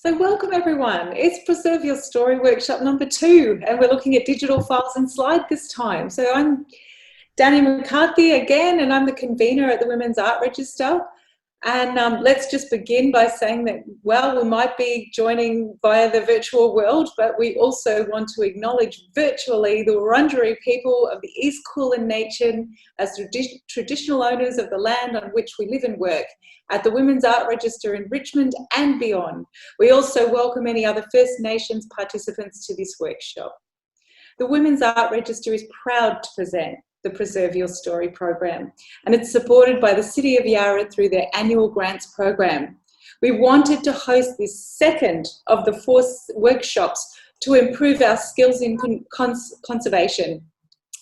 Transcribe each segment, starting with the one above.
So welcome everyone. It's Preserve Your Story workshop number 2 and we're looking at digital files and slide this time. So I'm Danny McCarthy again and I'm the convener at the Women's Art Register. And let's just begin by saying that, well, we might be joining via the virtual world, but we also want to acknowledge virtually the Wurundjeri people of the East Kulin Nation as traditional owners of the land on which we live and work at the Women's Art Register in Richmond and beyond. We also welcome any other First Nations participants to this workshop. The Women's Art Register is proud to present the Preserve Your Story program, and it's supported by the City of Yarra through their annual grants program. We wanted to host this second of the 4 workshops to improve our skills in conservation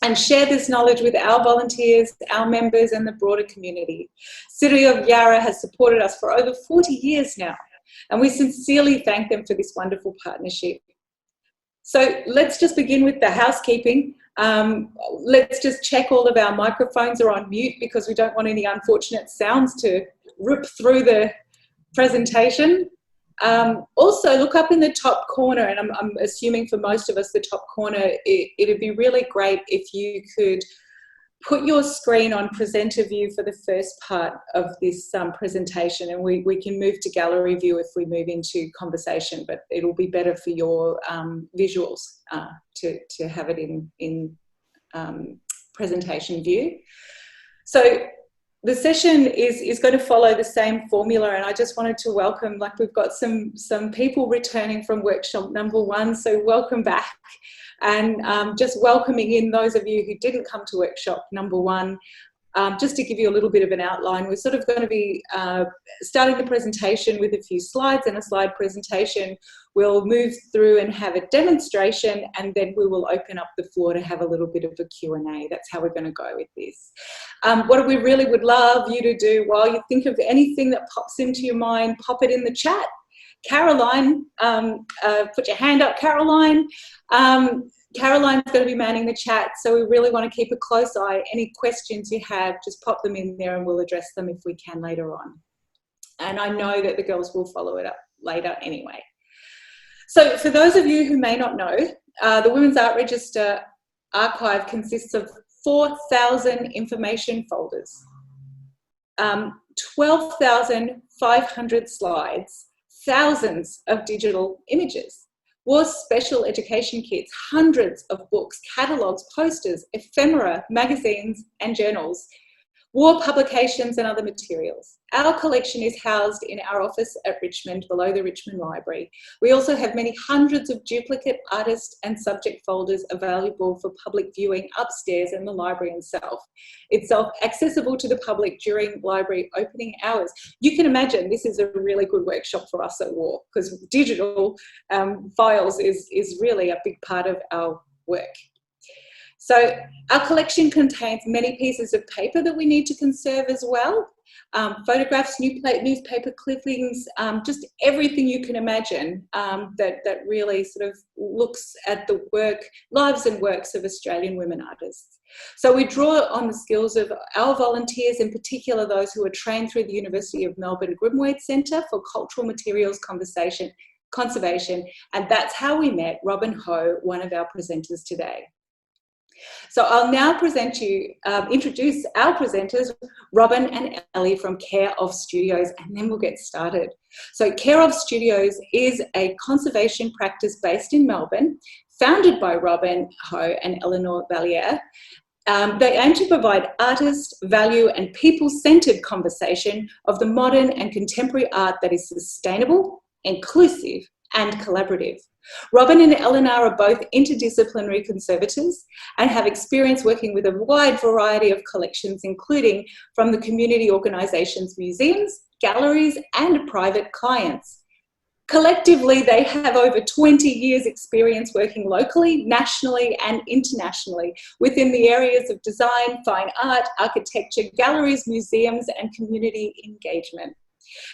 and share this knowledge with our volunteers, our members and the broader community. City of Yarra has supported us for over 40 years now, and we sincerely thank them for this wonderful partnership. So let's just begin with the housekeeping. Let's just check all of our microphones are on mute because we don't want any unfortunate sounds to rip through the presentation. Also, look up in the top corner, and I'm assuming for most of us the top corner, it'd be really great if you could put your screen on presenter view for the first part of this presentation, and we can move to gallery view if we move into conversation, but it'll be better for your visuals to have it in presentation view. So the session is going to follow the same formula, and I just wanted to welcome, like we've got some people returning from workshop number 1, so welcome back. And just welcoming in those of you who didn't come to workshop number 1, just to give you a little bit of an outline, we're sort of going to be starting the presentation with a few slides and a slide presentation. We'll move through and have a demonstration, and then we will open up the floor to have a little bit of a Q&A. That's how we're going to go with this. What we really would love you to do while you think of anything that pops into your mind, pop it in the chat. Caroline, put your hand up, Caroline. Caroline's going to be manning the chat, so we really want to keep a close eye. Any questions you have, just pop them in there and we'll address them if we can later on. And I know that the girls will follow it up later anyway. So for those of you who may not know, the Women's Art Register archive consists of 4,000 information folders, 12,500 slides, thousands of digital images, war special education kits, hundreds of books, catalogues, posters, ephemera, magazines and journals, war publications and other materials. Our collection is housed in our office at Richmond, below the Richmond Library. We also have many hundreds of duplicate artist and subject folders available for public viewing upstairs in the library itself. It's accessible to the public during library opening hours. You can imagine this is a really good workshop for us at WAR, because digital files is really a big part of our work. So our collection contains many pieces of paper that we need to conserve as well. Photographs, newspaper clippings, just everything you can imagine that really sort of looks at the lives and works of Australian women artists. So we draw on the skills of our volunteers, in particular those who are trained through the University of Melbourne Grimwaite Centre for Cultural Materials Conservation, and that's how we met Robyn Ho, one of our presenters today. So I'll now introduce our presenters, Robyn and Ellie from Care of Studios, and then we'll get started. So Care of Studios is a conservation practice based in Melbourne, founded by Robyn Ho and Eleanor Vallier. They aim to provide artist, value and people-centred conversation of the modern and contemporary art that is sustainable, inclusive and collaborative. Robyn and Eleanor are both interdisciplinary conservators and have experience working with a wide variety of collections, including from the community organisations, museums, galleries and private clients. Collectively, they have over 20 years experience working locally, nationally and internationally within the areas of design, fine art, architecture, galleries, museums and community engagement.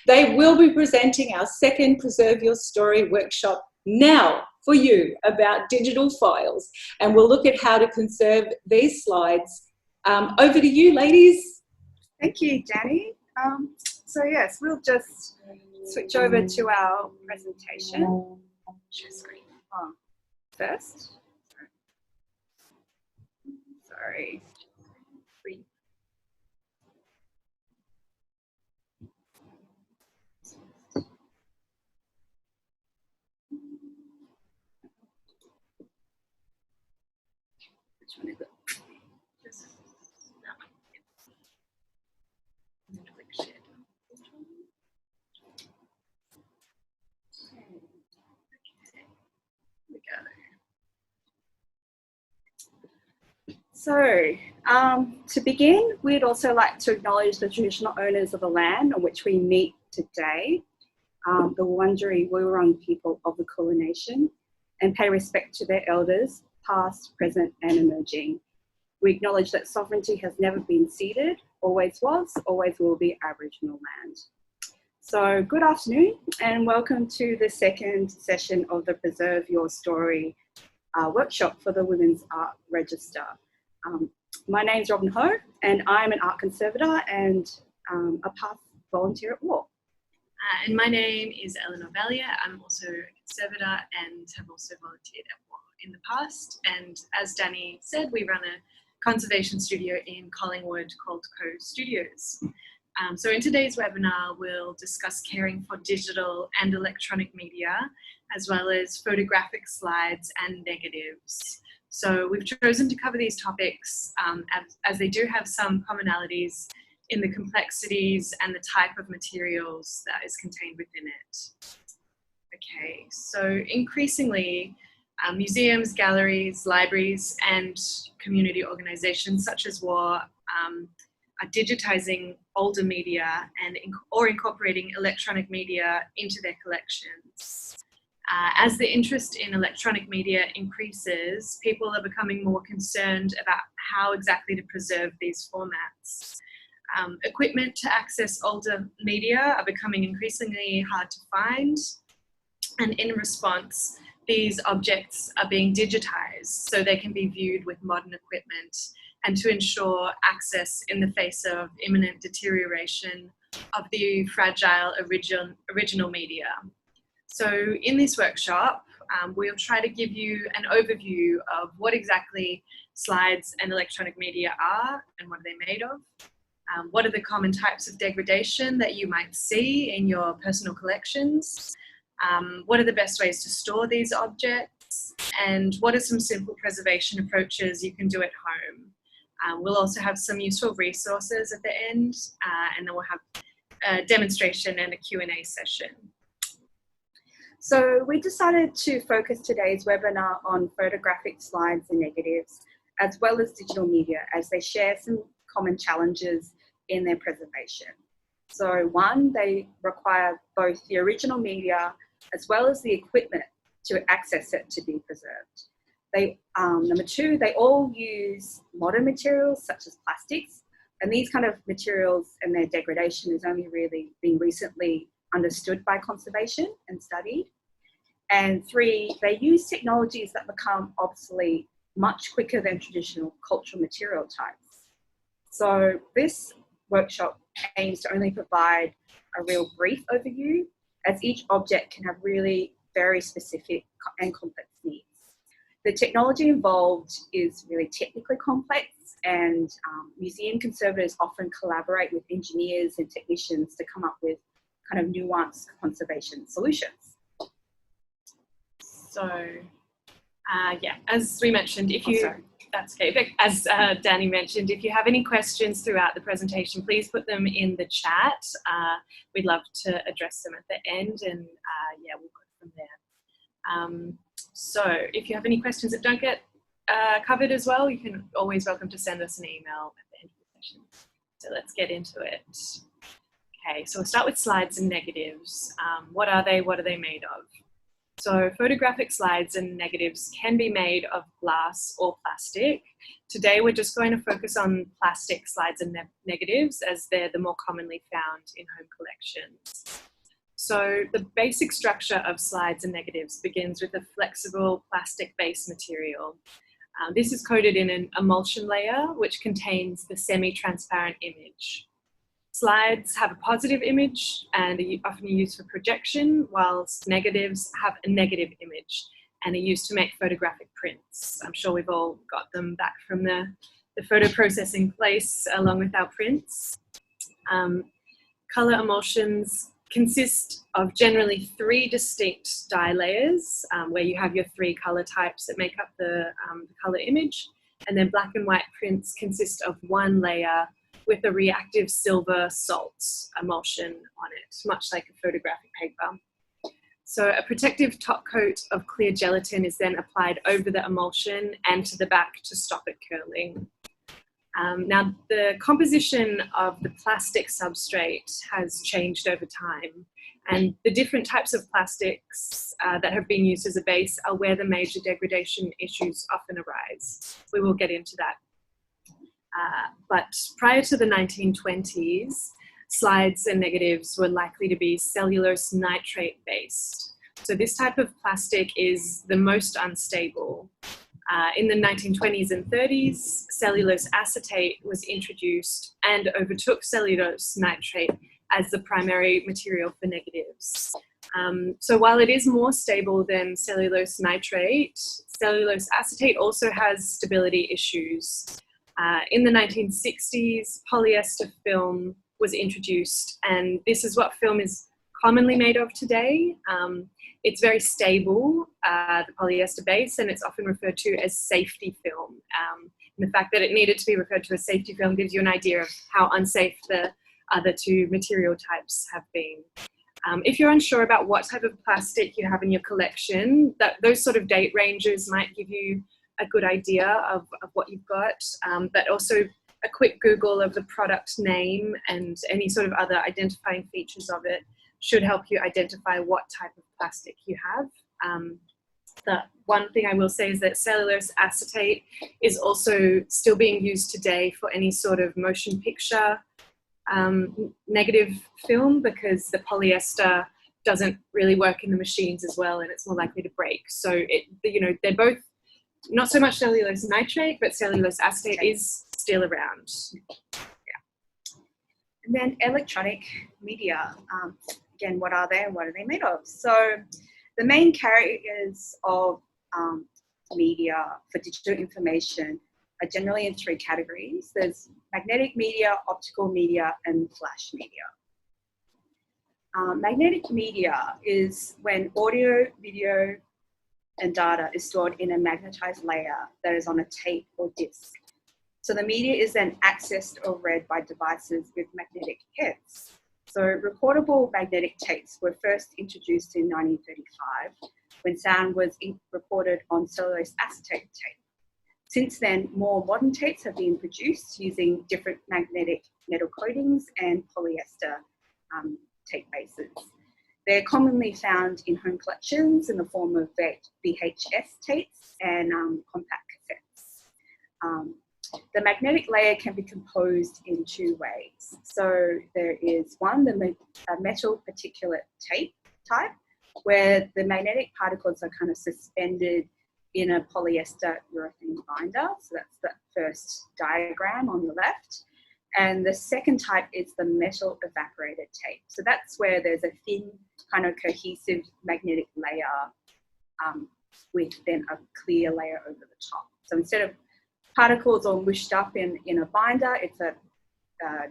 They will be presenting our second Preserve Your Story workshop now for you about digital files, and we'll look at how to conserve these slides. Over to you, ladies. Thank you, Danny. So yes, we'll just switch over to our presentation. Share screen first. Sorry. Which one is it? Just that one. Click share. Okay. We go. So, to begin, we'd also like to acknowledge the traditional owners of the land on which we meet today, the Wurundjeri Wurrung people of the Kulin Nation, and pay respect to their elders, past, present, and emerging. We acknowledge that sovereignty has never been ceded, always was, always will be Aboriginal land. So good afternoon and welcome to the second session of the Preserve Your Story workshop for the Women's Art Register. My name is Robyn Ho and I'm an art conservator and a past volunteer at War. And my name is Eleanor Vallier. I'm also a conservator and have also volunteered at War in the past. And as Danny said, we run a conservation studio in Collingwood called Co Studios. So in today's webinar, we'll discuss caring for digital and electronic media, as well as photographic slides and negatives. So we've chosen to cover these topics as they do have some commonalities in the complexities and the type of materials that is contained within it. Okay, so increasingly, museums, galleries, libraries, and community organizations such as War are digitizing older media or incorporating electronic media into their collections. As the interest in electronic media increases, people are becoming more concerned about how exactly to preserve these formats. Equipment to access older media are becoming increasingly hard to find, and in response, these objects are being digitized so they can be viewed with modern equipment and to ensure access in the face of imminent deterioration of the fragile original media. So in this workshop, we'll try to give you an overview of what exactly slides and electronic media are and what are they made of. What are the common types of degradation that you might see in your personal collections? What are the best ways to store these objects? And what are some simple preservation approaches you can do at home? We'll also have some useful resources at the end, and then we'll have a demonstration and a Q&A session. So we decided to focus today's webinar on photographic slides and negatives, as well as digital media, as they share some common challenges in their preservation. So one, they require both the original media as well as the equipment to access it to be preserved. Number two, they all use modern materials such as plastics, and these kind of materials and their degradation has only really been recently understood by conservation and studied. And three, they use technologies that become obsolete much quicker than traditional cultural material types. So this workshop aims to only provide a real brief overview, as each object can have really very specific and complex needs. The technology involved is really technically complex, and museum conservators often collaborate with engineers and technicians to come up with kind of nuanced conservation solutions. So, yeah, as we mentioned, if you... That's okay. As Danny mentioned, if you have any questions throughout the presentation, please put them in the chat. We'd love to address them at the end, and yeah, we'll go from there. So if you have any questions that don't get covered as well, you can always welcome to send us an email at the end of the session. So let's get into it. Okay, so we'll start with slides and negatives. What are they? What are they made of? So photographic slides and negatives can be made of glass or plastic. Today we're just going to focus on plastic slides and negatives, as they're the more commonly found in home collections. So the basic structure of slides and negatives begins with a flexible plastic base material. This is coated in an emulsion layer which contains the semi-transparent image. Slides have a positive image and are often used for projection, whilst negatives have a negative image and are used to make photographic prints. I'm sure we've all got them back from the photo processing place along with our prints. Colour emulsions consist of generally 3 distinct dye layers, where you have your 3 colour types that make up the colour image, and then black and white prints consist of 1 layer with a reactive silver salt emulsion on it, much like a photographic paper. So a protective top coat of clear gelatin is then applied over the emulsion and to the back to stop it curling. Now, the composition of the plastic substrate has changed over time, and the different types of plastics that have been used as a base are where the major degradation issues often arise. We will get into that. But prior to the 1920s, slides and negatives were likely to be cellulose nitrate based. So this type of plastic is the most unstable. In the 1920s and 30s, cellulose acetate was introduced and overtook cellulose nitrate as the primary material for negatives. So while it is more stable than cellulose nitrate, cellulose acetate also has stability issues. In the 1960s, polyester film was introduced, and this is what film is commonly made of today. It's very stable, the polyester base, and it's often referred to as safety film. And the fact that it needed to be referred to as safety film gives you an idea of how unsafe the other 2 material types have been. If you're unsure about what type of plastic you have in your collection, those sort of date ranges might give you a good idea of what you've got, but also a quick Google of the product name and any sort of other identifying features of it should help you identify what type of plastic you have. The one thing I will say is that cellulose acetate is also still being used today for any sort of motion picture negative film, because the polyester doesn't really work in the machines as well, and it's more likely to break. So they're both not so much cellulose nitrate, but cellulose acetate is still around. Yeah. And then electronic media. Again, what are they and what are they made of? So the main carriers of media for digital information are generally in 3 categories. There's magnetic media, optical media, and flash media. Magnetic media is when audio, video, and data is stored in a magnetized layer that is on a tape or disc. So the media is then accessed or read by devices with magnetic heads. So recordable magnetic tapes were first introduced in 1935 when sound was recorded on cellulose acetate tape. Since then, more modern tapes have been produced using different magnetic metal coatings and polyester tape bases. They're commonly found in home collections in the form of VHS tapes and compact cassettes. The magnetic layer can be composed in 2 ways. So there is one, the metal particulate tape type, where the magnetic particles are kind of suspended in a polyester urethane binder. So that's the first diagram on the left. And the second type is the metal evaporated tape. So that's where there's a thin kind of cohesive magnetic layer with then a clear layer over the top. So instead of particles all mushed up in a binder, it's a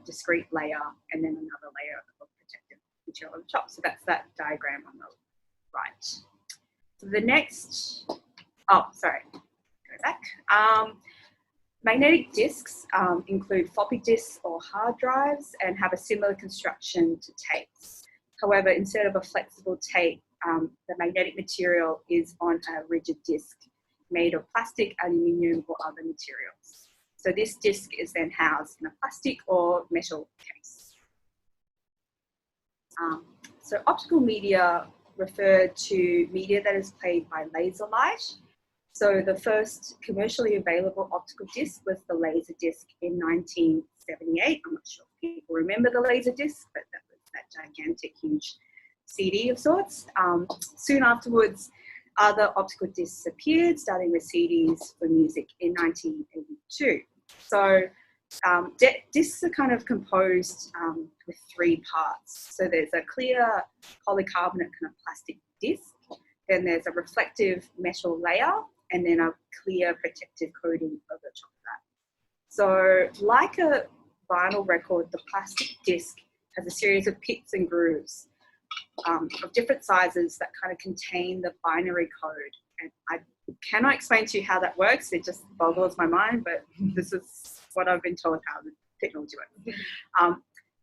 discrete layer and then another layer of protective material on the top. So that's that diagram on the right. So the next, go back. Magnetic discs include floppy disks or hard drives and have a similar construction to tapes. However, instead of a flexible tape, the magnetic material is on a rigid disc made of plastic, aluminium, or other materials. So this disc is then housed in a plastic or metal case. So optical media refer to media that is played by laser light. So the first commercially available optical disc was the laser disc in 1978. I'm not sure if people remember the laser disc, but that was that gigantic, huge CD of sorts. Soon afterwards, other optical discs appeared, starting with CDs for music in 1982. So Discs are kind of composed with three parts. So there's a clear polycarbonate kind of plastic disc, then there's a reflective metal layer, and then a clear protective coating over the top of that. So like a vinyl record, the plastic disc has a series of pits and grooves of different sizes that kind of contain the binary code. And I cannot explain to you how that works. It just boggles my mind, but this is what I've been told how the technology works.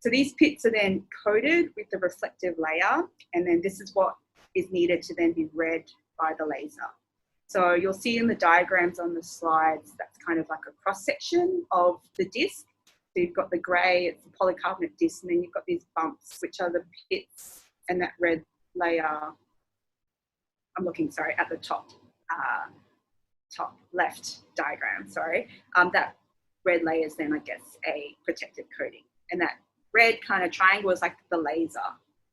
So these pits are then coated with the reflective layer, and then this is what is needed to then be read by the laser. So you'll see in the diagrams on the slides, that's kind of like a cross-section of the disc. So you've got the grey, it's the polycarbonate disc, and then you've got these bumps, which are the pits, and that red layer, I'm looking, sorry, at the top left diagram, sorry. That red layer is then, I guess, a protective coating. And that red kind of triangle is like the laser.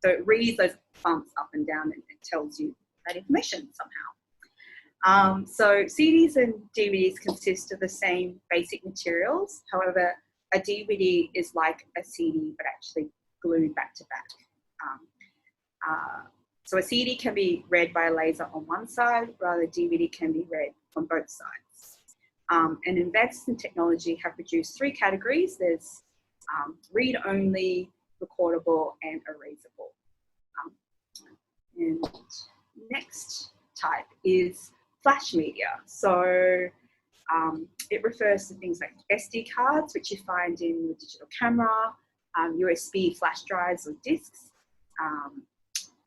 So it reads those bumps up and down and it tells you that information somehow. So CDs and DVDs consist of the same basic materials. However, a DVD is like a CD, but actually glued back to back. So a CD can be read by a laser on one side, while a DVD can be read on both sides. And advances in technology have produced three categories. There's read-only, recordable, and erasable. And next type is flash media. So it refers to things like SD cards, which you find in the digital camera, USB flash drives or discs,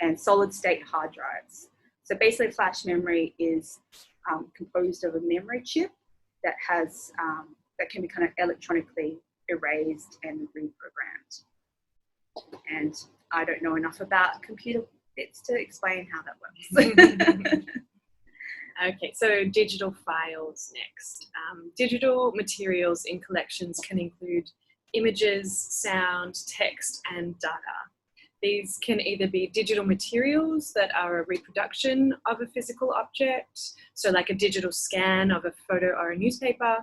and solid state hard drives. So basically flash memory is composed of a memory chip that has, that can be kind of electronically erased and reprogrammed. And I don't know enough about computer bits to explain how that works. Okay, so digital files next. Digital materials in collections can include images, sound, text, and data. These can either be digital materials that are a reproduction of a physical object, so like a digital scan of a photo or a newspaper,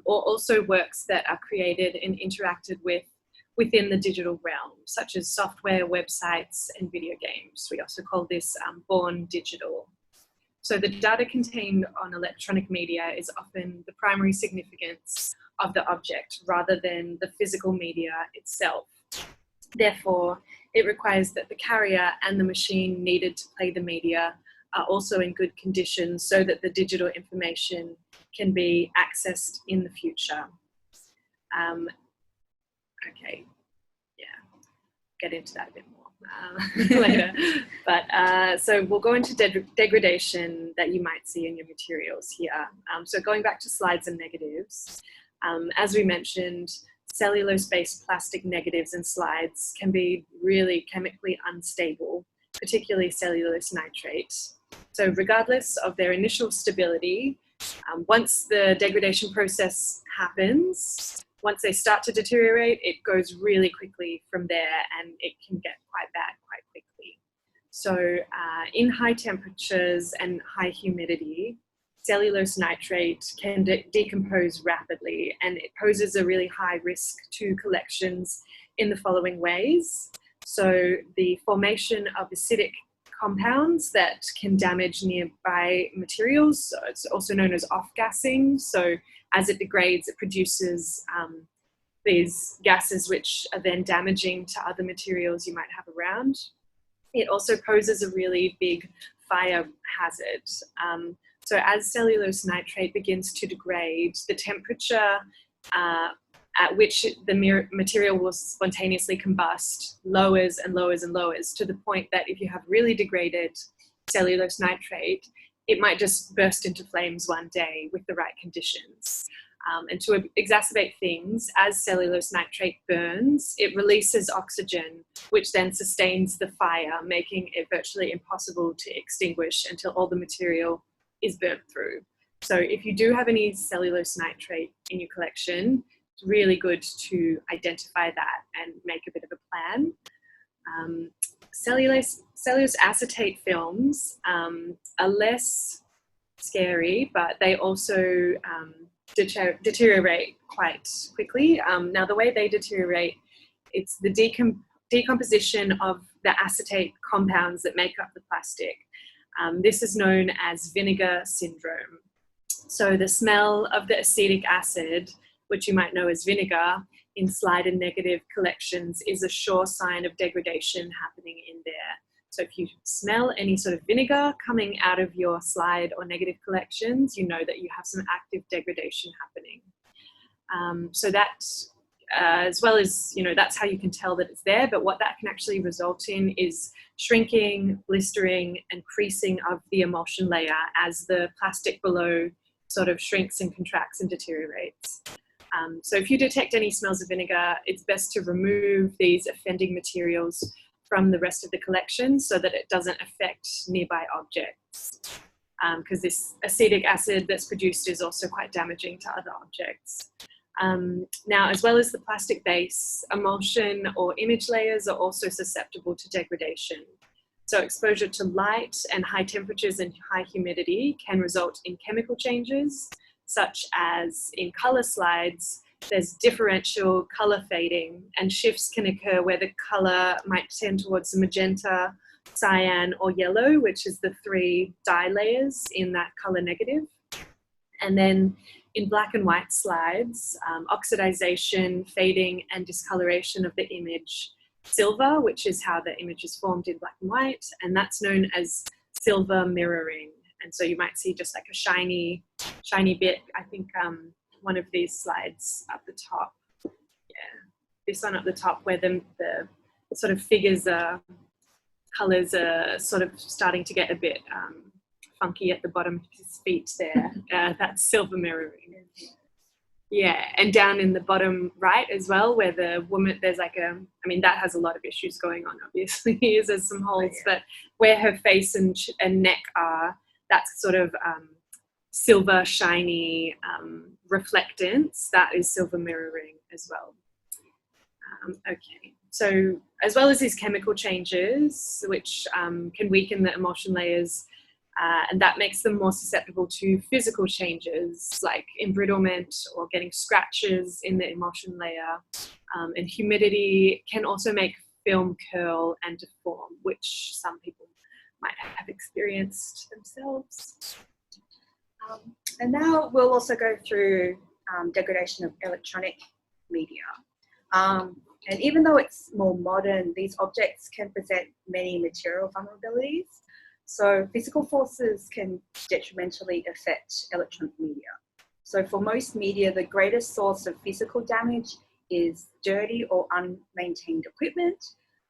or also works that are created and interacted with within the digital realm, such as software, websites, and video games. We also call this born digital. So the data contained on electronic media is often the primary significance of the object rather than the physical media itself. Therefore, it requires that the carrier and the machine needed to play the media are also in good condition so that the digital information can be accessed in the future. Okay, yeah, get into that a bit more later. But so we'll go into degradation that you might see in your materials here. So going back to slides and negatives, as we mentioned, cellulose-based plastic negatives and slides can be really chemically unstable, particularly cellulose nitrate. So regardless of their initial stability, once the degradation process happens, once they start to deteriorate, it goes really quickly from there and it can get quite bad quite quickly. So in high temperatures and high humidity, cellulose nitrate can decompose rapidly, and it poses a really high risk to collections in the following ways. So the formation of acidic compounds that can damage nearby materials. So it's also known as off-gassing. So as it degrades, it produces these gases which are then damaging to other materials you might have around. It also poses a really big fire hazard. So as cellulose nitrate begins to degrade, the temperature at which the material will spontaneously combust lowers and lowers and lowers to the point that if you have really degraded cellulose nitrate, it might just burst into flames one day with the right conditions. And to exacerbate things, as cellulose nitrate burns, it releases oxygen, which then sustains the fire, making it virtually impossible to extinguish until all the material is burnt through. So if you do have any cellulose nitrate in your collection, it's really good to identify that and make a bit of a plan. Cellulose acetate films are less scary, but they also deteriorate quite quickly. Now, the way they deteriorate, it's the decomposition of the acetate compounds that make up the plastic. This is known as vinegar syndrome. So the smell of the acetic acid, which you might know as vinegar, in slide and negative collections is a sure sign of degradation happening in there. So if you smell any sort of vinegar coming out of your slide or negative collections, you know that you have some active degradation happening. So that, as well as, you know, that's how you can tell that it's there, but what that can actually result in is shrinking, blistering, and creasing of the emulsion layer as the plastic below sort of shrinks and contracts and deteriorates. So if you detect any smells of vinegar, it's best to remove these offending materials from the rest of the collection so that it doesn't affect nearby objects. Because this acetic acid that's produced is also quite damaging to other objects. Now, as well as the plastic base, emulsion or image layers are also susceptible to degradation. So exposure to light and high temperatures and high humidity can result in chemical changes, such as in color slides, there's differential color fading, and shifts can occur where the color might tend towards magenta, cyan, or yellow, which is the 3 dye layers in that color negative. And then in black and white slides, oxidization, fading, and discoloration of the image silver, which is how the image is formed in black and white, and that's known as silver mirroring. And so you might see just like a shiny bit. I think one of these slides up the top, this one up the top where the sort of figures colors are sort of starting to get a bit funky at the bottom of his feet there. That's silver mirroring. Yeah, and down in the bottom right as well, where the woman, there's like I mean, that has a lot of issues going on, obviously. There's some holes, but where her face and neck are, that's sort of silver, shiny reflectance. That is silver mirroring as well. Okay, so as well as these chemical changes, which can weaken the emulsion layers, and that makes them more susceptible to physical changes like embrittlement or getting scratches in the emulsion layer. And humidity can also make film curl and deform, which some people might have experienced themselves. And now we'll also go through degradation of electronic media. And even though it's more modern, these objects can present many material vulnerabilities. So physical forces can detrimentally affect electronic media. So for most media, the greatest source of physical damage is dirty or unmaintained equipment,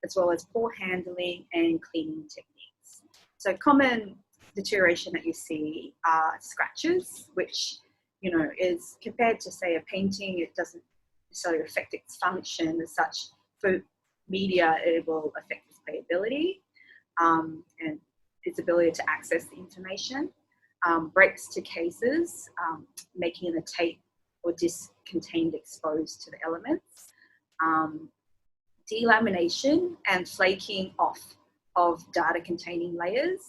as well as poor handling and cleaning techniques. So common deterioration that you see are scratches, which, you know, is compared to, say, a painting, it doesn't necessarily affect its function as such. For media, it will affect its playability and its ability to access the information. Breaks to cases, making the tape or disc contained exposed to the elements. Delamination and flaking off of data containing layers,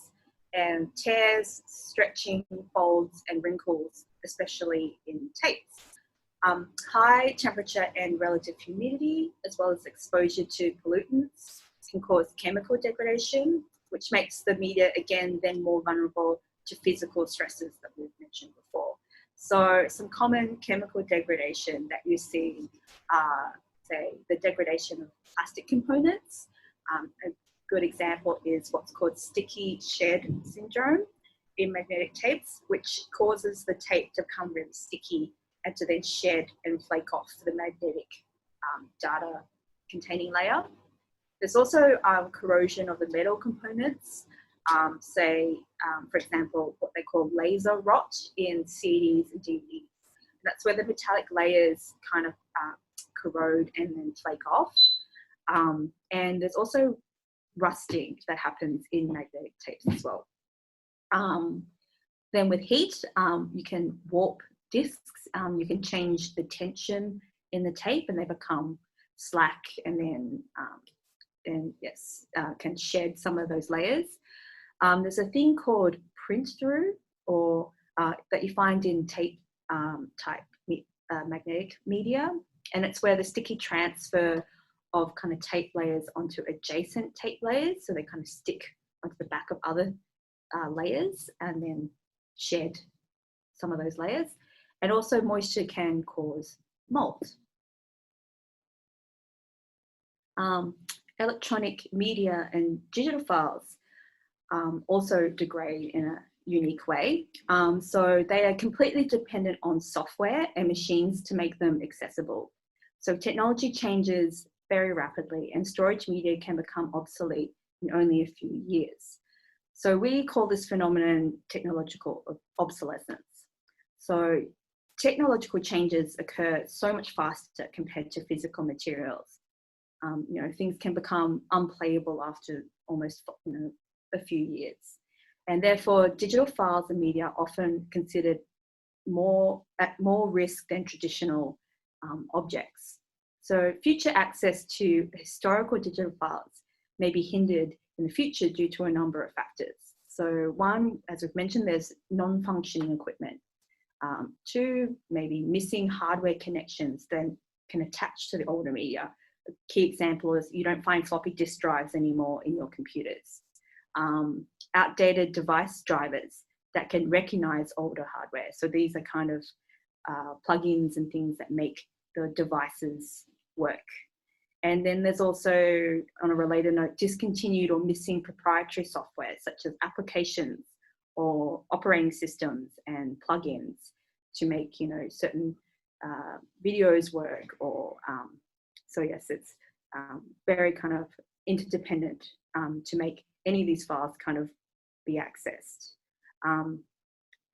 and tears, stretching, folds, and wrinkles, especially in tapes. High temperature and relative humidity, as well as exposure to pollutants, can cause chemical degradation, which makes the media, again, then more vulnerable to physical stresses that we've mentioned before. So some common chemical degradation that you see are, say, the degradation of plastic components. A good example is what's called sticky shed syndrome in magnetic tapes, which causes the tape to become really sticky and to then shed and flake off the magnetic data containing layer. There's also corrosion of the metal components, say, for example, what they call laser rot in CDs and DVDs. That's where the metallic layers kind of corrode and then flake off. And there's also rusting that happens in magnetic tapes as well. Then with heat, you can warp discs, you can change the tension in the tape and they become slack and then can shed some of those layers. There's a thing called print through, or that you find in tape type magnetic media, and it's where the sticky transfer of kind of tape layers onto adjacent tape layers, so they kind of stick onto the back of other layers and then shed some of those layers. And also moisture can cause mold. Electronic media and digital files also degrade in a unique way. So they are completely dependent on software and machines to make them accessible. So technology changes very rapidly and storage media can become obsolete in only a few years. So we call this phenomenon technological obsolescence. So technological changes occur so much faster compared to physical materials. You know, things can become unplayable after almost a few years. And therefore, digital files and media are often considered at more risk than traditional objects. So future access to historical digital files may be hindered in the future due to a number of factors. So one, as we've mentioned, there's non-functioning equipment. Two, maybe missing hardware connections that can attach to the older media. A key example is you don't find floppy disk drives anymore in your computers. Outdated device drivers that can recognize older hardware. So these are kind of plugins and things that make the devices work. And then there's also, on a related note, discontinued or missing proprietary software such as applications or operating systems and plugins to make, you know, certain videos work. Or so yes, it's very kind of interdependent to make any of these files kind of be accessed.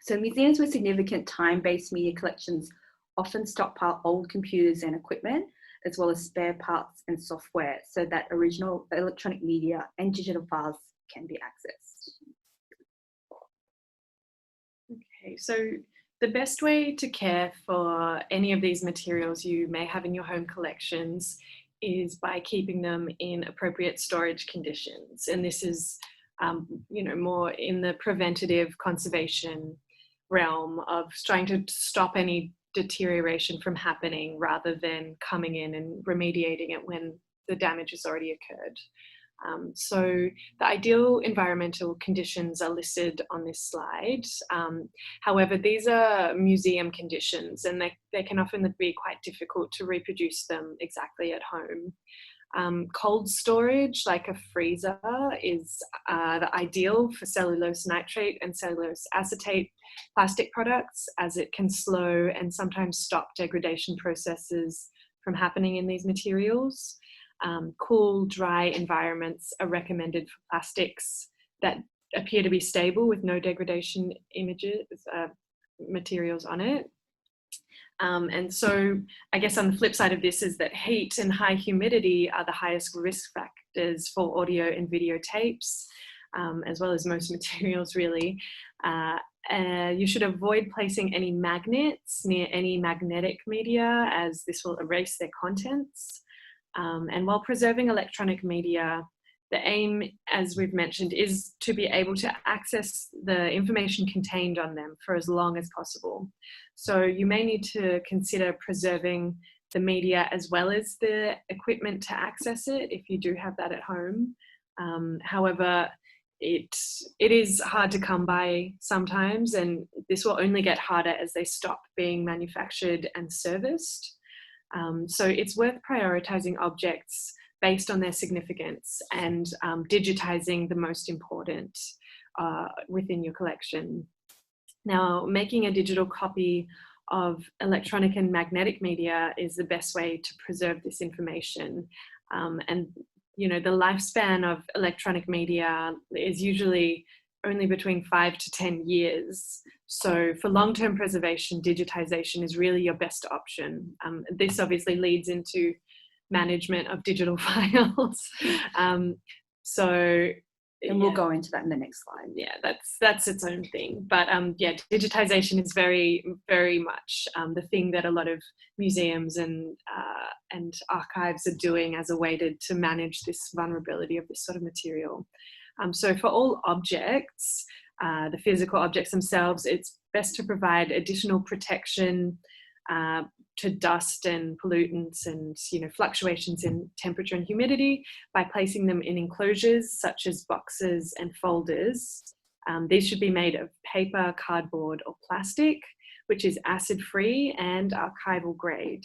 So museums with significant time-based media collections often stockpile old computers and equipment, as well as spare parts and software, so that original electronic media and digital files can be accessed. Okay, so the best way to care for any of these materials you may have in your home collections is by keeping them in appropriate storage conditions. And this is, you know, more in the preventative conservation realm of trying to stop any deterioration from happening rather than coming in and remediating it when the damage has already occurred. So the ideal environmental conditions are listed on this slide. However, these are museum conditions and they can often be quite difficult to reproduce them exactly at home. Cold storage, like a freezer, is the ideal for cellulose nitrate and cellulose acetate plastic products, as it can slow and sometimes stop degradation processes from happening in these materials. Cool, dry environments are recommended for plastics that appear to be stable with no degradation materials on it. And so I guess on the flip side of this is that heat and high humidity are the highest risk factors for audio and video tapes, as well as most materials really. You should avoid placing any magnets near any magnetic media, as this will erase their contents. And while preserving electronic media, the aim, as we've mentioned, is to be able to access the information contained on them for as long as possible. So you may need to consider preserving the media as well as the equipment to access it if you do have that at home. However, it is hard to come by sometimes, and this will only get harder as they stop being manufactured and serviced. So it's worth prioritizing objects based on their significance and digitizing the most important within your collection. Now, making a digital copy of electronic and magnetic media is the best way to preserve this information. And you know, the lifespan of electronic media is usually only between 5 to 10 years. So for long-term preservation, digitization is really your best option. This obviously leads into management of digital files. And we'll go into that in the next slide. Yeah, that's its own thing. But yeah, digitization is very, very much the thing that a lot of museums and archives are doing as a way to manage this vulnerability of this sort of material. So for all objects, the physical objects themselves, it's best to provide additional protection to dust and pollutants and fluctuations in temperature and humidity by placing them in enclosures such as boxes and folders. These should be made of paper, cardboard or plastic, which is acid-free and archival grade.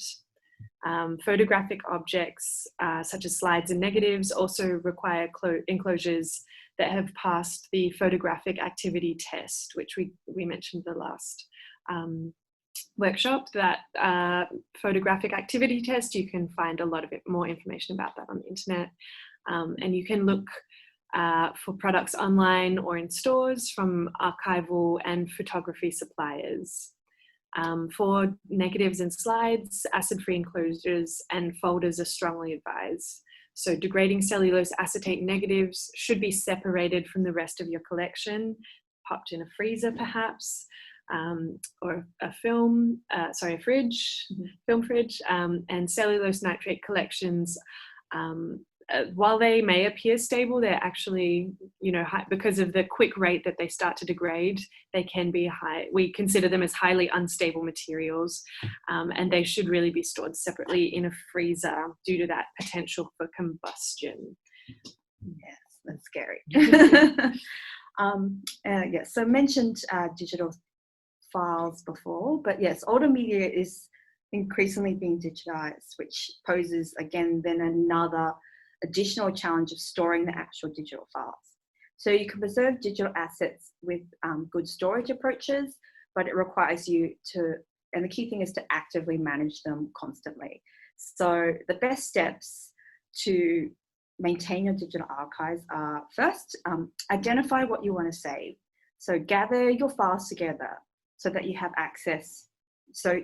Photographic objects such as slides and negatives also require enclosures that have passed the photographic activity test, which we mentioned the last workshop. That photographic activity test, you can find a lot of more information about that on the internet, and you can look for products online or in stores from archival and photography suppliers. For negatives and slides, acid-free enclosures and folders are strongly advised. So degrading cellulose acetate negatives should be separated from the rest of your collection, popped in a freezer perhaps, or a film fridge, and cellulose nitrate collections, while they may appear stable, they're actually, because of the quick rate that they start to degrade, they can be high. We consider them as highly unstable materials, and they should really be stored separately in a freezer due to that potential for combustion. Yes, that's scary. Yes, so I mentioned digital files before, but yes, older media is increasingly being digitized, which poses again then another additional challenge of storing the actual digital files. So you can preserve digital assets with good storage approaches, but it requires you to, and the key thing is to actively manage them constantly. So the best steps to maintain your digital archives are first, identify what you want to save. So gather your files together so that you have access, so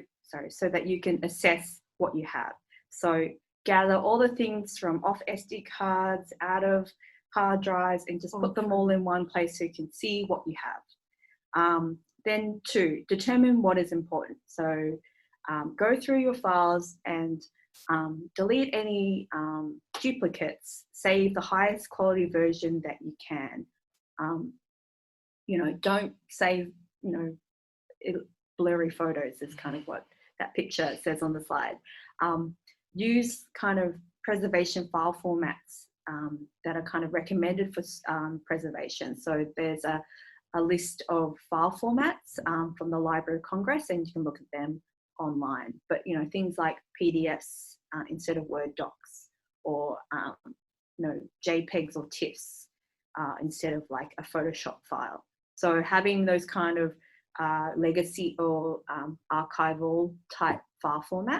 that you can assess what you have. So gather all the things from off SD cards, out of hard drives, and just put them all in one place so you can see what you have. Then 2, determine what is important. So go through your files and delete any duplicates, save the highest quality version that you can. Don't save, blurry photos is kind of what that picture says on the slide. Use kind of preservation file formats that are kind of recommended for preservation. So there's a list of file formats from the Library of Congress, and you can look at them online. But things like PDFs instead of Word docs, or JPEGs or TIFFs instead of like a Photoshop file. So having those kind of legacy or archival type file formats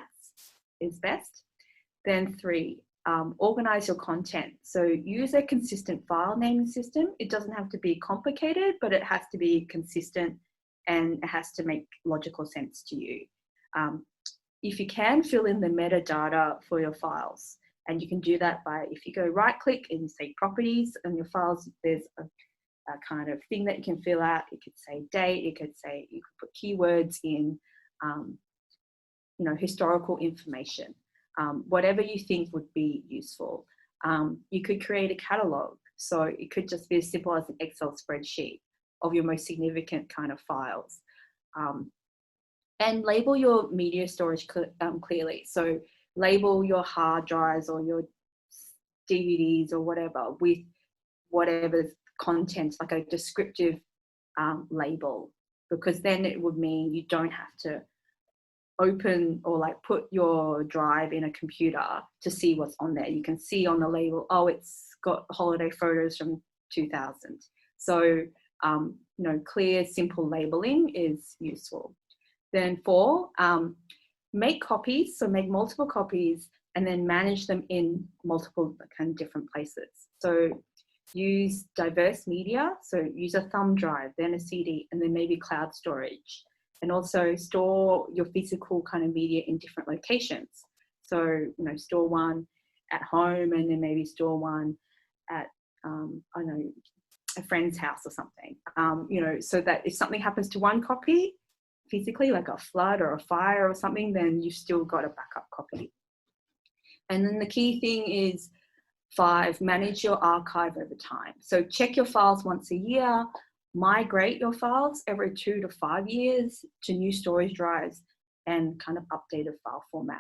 is best. Then 3, organize your content. So use a consistent file naming system. It doesn't have to be complicated, but it has to be consistent and it has to make logical sense to you. If you can, fill in the metadata for your files. And you can do that by, if you go right click and you say properties on your files, there's a kind of thing that you can fill out. It could say date, you could put keywords in, historical information. Whatever you think would be useful. You could create a catalog. So it could just be as simple as an Excel spreadsheet of your most significant kind of files. And label your media storage clearly. So label your hard drives or your DVDs or whatever with whatever content, like a descriptive label, because then it would mean you don't have to open or like put your drive in a computer to see what's on there. You can see on the label, oh, it's got holiday photos from 2000. So, clear, simple labeling is useful. Then 4, make copies. So make multiple copies and then manage them in multiple kind of different places. So use diverse media. So use a thumb drive, then a CD, and then maybe cloud storage. And also store your physical kind of media in different locations. So, store one at home and then maybe store one at, a friend's house or something, so that if something happens to one copy physically, like a flood or a fire or something, then you've still got a backup copy. And then the key thing is 5, manage your archive over time. So check your files once a year, migrate your files every 2 to 5 years to new storage drives and kind of updated file formats.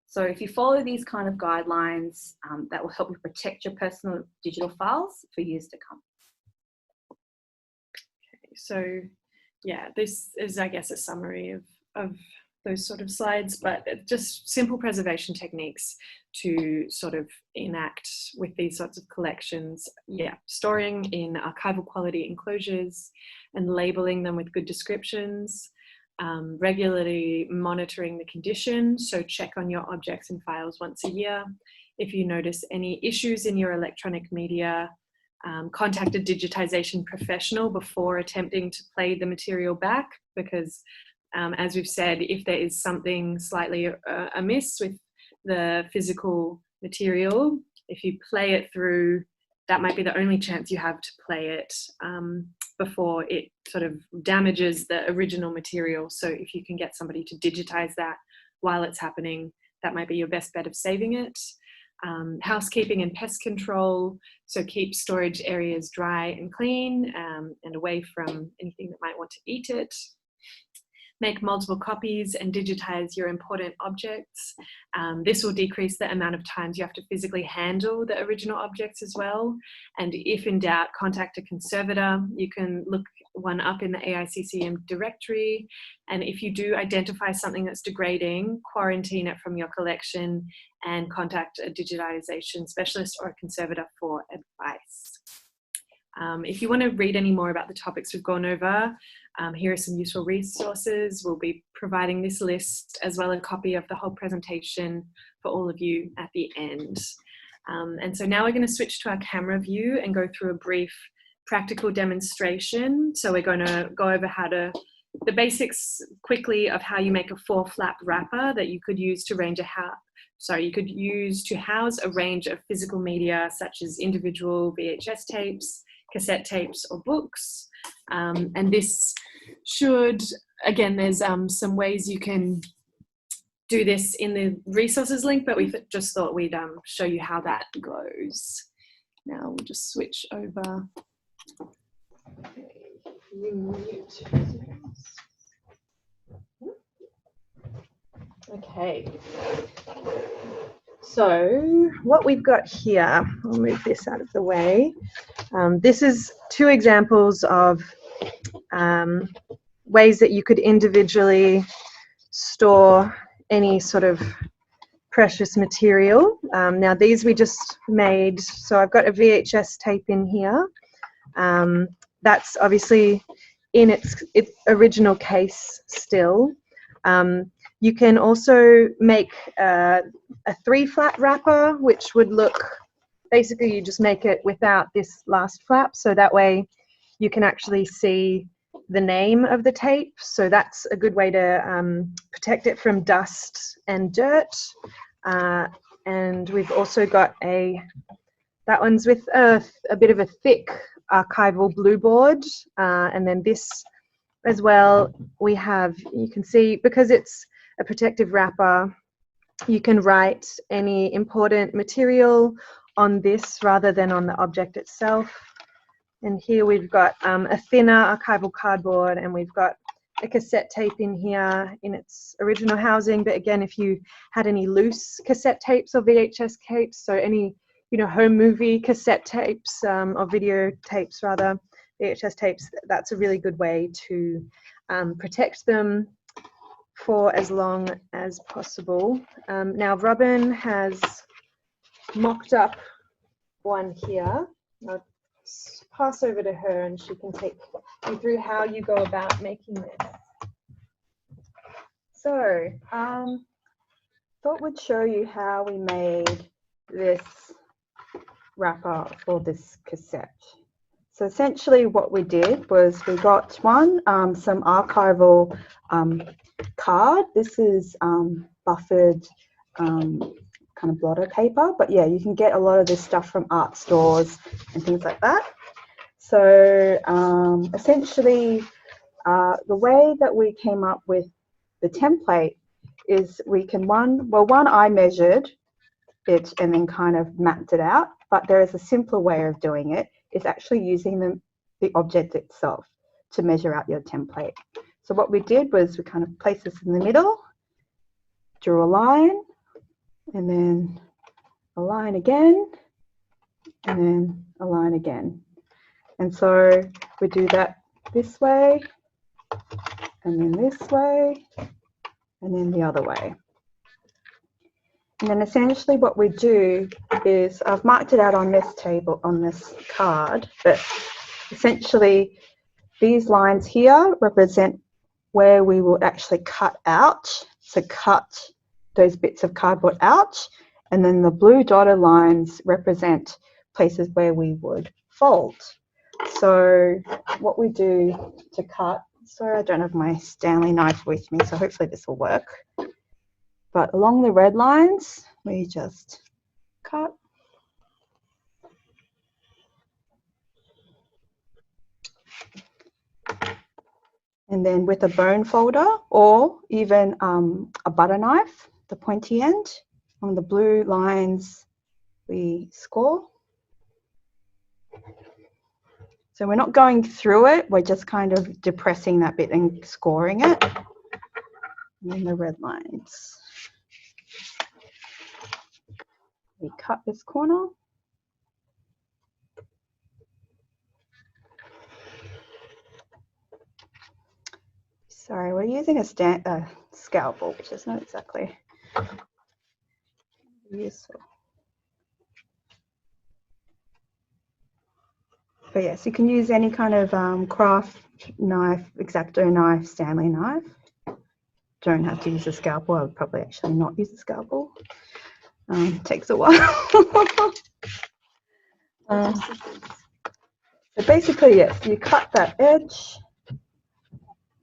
So if you follow these kind of guidelines, that will help you protect your personal digital files for years to come. Okay, so yeah, this is, I guess, a summary of those sort of slides, but just simple preservation techniques to sort of enact with these sorts of collections. Yeah, storing in archival quality enclosures and labeling them with good descriptions, regularly monitoring the condition, so check on your objects and files once a year. If you notice any issues in your electronic media, contact a digitization professional before attempting to play the material back, because as we've said, if there is something slightly amiss with the physical material, if you play it through, that might be the only chance you have to play it before it sort of damages the original material. So if you can get somebody to digitize that while it's happening, that might be your best bet of saving it. Housekeeping and pest control, so keep storage areas dry and clean and away from anything that might want to eat it. Make multiple copies and digitize your important objects. This will decrease the amount of times you have to physically handle the original objects as well. And if in doubt, contact a conservator. You can look one up in the AICCM directory. And if you do identify something that's degrading, quarantine it from your collection and contact a digitization specialist or a conservator for advice. If you want to read any more about the topics we've gone over, here are some useful resources. We'll be providing this list as well as a copy of the whole presentation for all of you at the end. And so now we're going to switch to our camera view and go through a brief practical demonstration. So we're going to go over the basics quickly of how you make a 4-flap wrapper that you could use to house a range of physical media such as individual VHS tapes, cassette tapes or books. And this should, again, there's some ways you can do this in the resources link, but we just thought we'd show you how that goes. Now we'll just switch over. Okay. So what we've got here, I'll move this out of the way. This is 2 examples of ways that you could individually store any sort of precious material. Now these we just made, so I've got a VHS tape in here. That's obviously in its original case still. You can also make a 3-flap wrapper, which would look, basically you just make it without this last flap, so that way you can actually see the name of the tape. So that's a good way to protect it from dust and dirt. And we've also got that one's with a bit of a thick archival blue board. And then this as well, we have, you can see, because it's a protective wrapper, you can write any important material on this rather than on the object itself. And here we've got a thinner archival cardboard, and we've got a cassette tape in here in its original housing. But again, if you had any loose cassette tapes or VHS tapes, so any, home movie cassette tapes or video tapes rather, VHS tapes, that's a really good way to protect them for as long as possible. Now Robyn has mocked up one here. I'll pass over to her and she can take you through how you go about making this. So, thought we'd show you how we made this wrapper for this cassette. So essentially what we did was we got some archival card. This is buffered kind of blotter paper, but yeah, you can get a lot of this stuff from art stores and things like that. So essentially the way that we came up with the template is we can I measured it and then kind of mapped it out, but there is a simpler way of doing it. It's actually using the object itself to measure out your template. So what we did was we kind of placed this in the middle, drew a line, and then a line again, and then a line again. And so we do that this way, and then this way, and then the other way. And then essentially what we do is, I've marked it out on this table, on this card, but essentially these lines here represent where we will actually cut out, so cut those bits of cardboard out, and then the blue dotted lines represent places where we would fold. So what we do to cut, sorry I don't have my Stanley knife with me, so hopefully this will work. But along the red lines, we just cut. And then with a bone folder, or even a butter knife, the pointy end, on the blue lines, we score. So we're not going through it, we're just kind of depressing that bit and scoring it. And then the red lines. We cut this corner. Sorry, we're using a scalpel, which is not exactly useful. But yes, you can use any kind of craft knife, X-Acto knife, Stanley knife. Don't have to use a scalpel. I would probably actually not use a scalpel. Takes a while. So basically, yes, you cut that edge,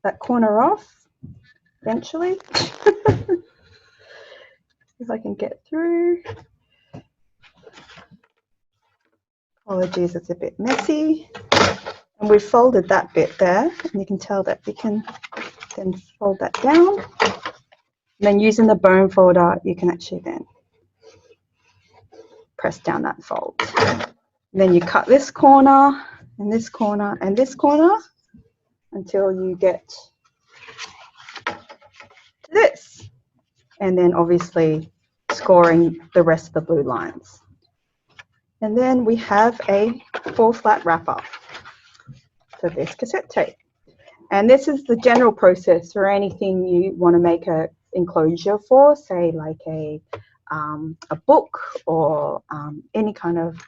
that corner off, eventually. If I can get through. Apologies, it's a bit messy. And we've folded that bit there, and you can tell that we can then fold that down. And then using the bone folder, you can actually then press down that fold. And then you cut this corner, and this corner, and this corner, until you get to this. And then obviously scoring the rest of the blue lines. And then we have a full flat wrapper for this cassette tape. And this is the general process for anything you want to make a enclosure for, say like a book or any kind of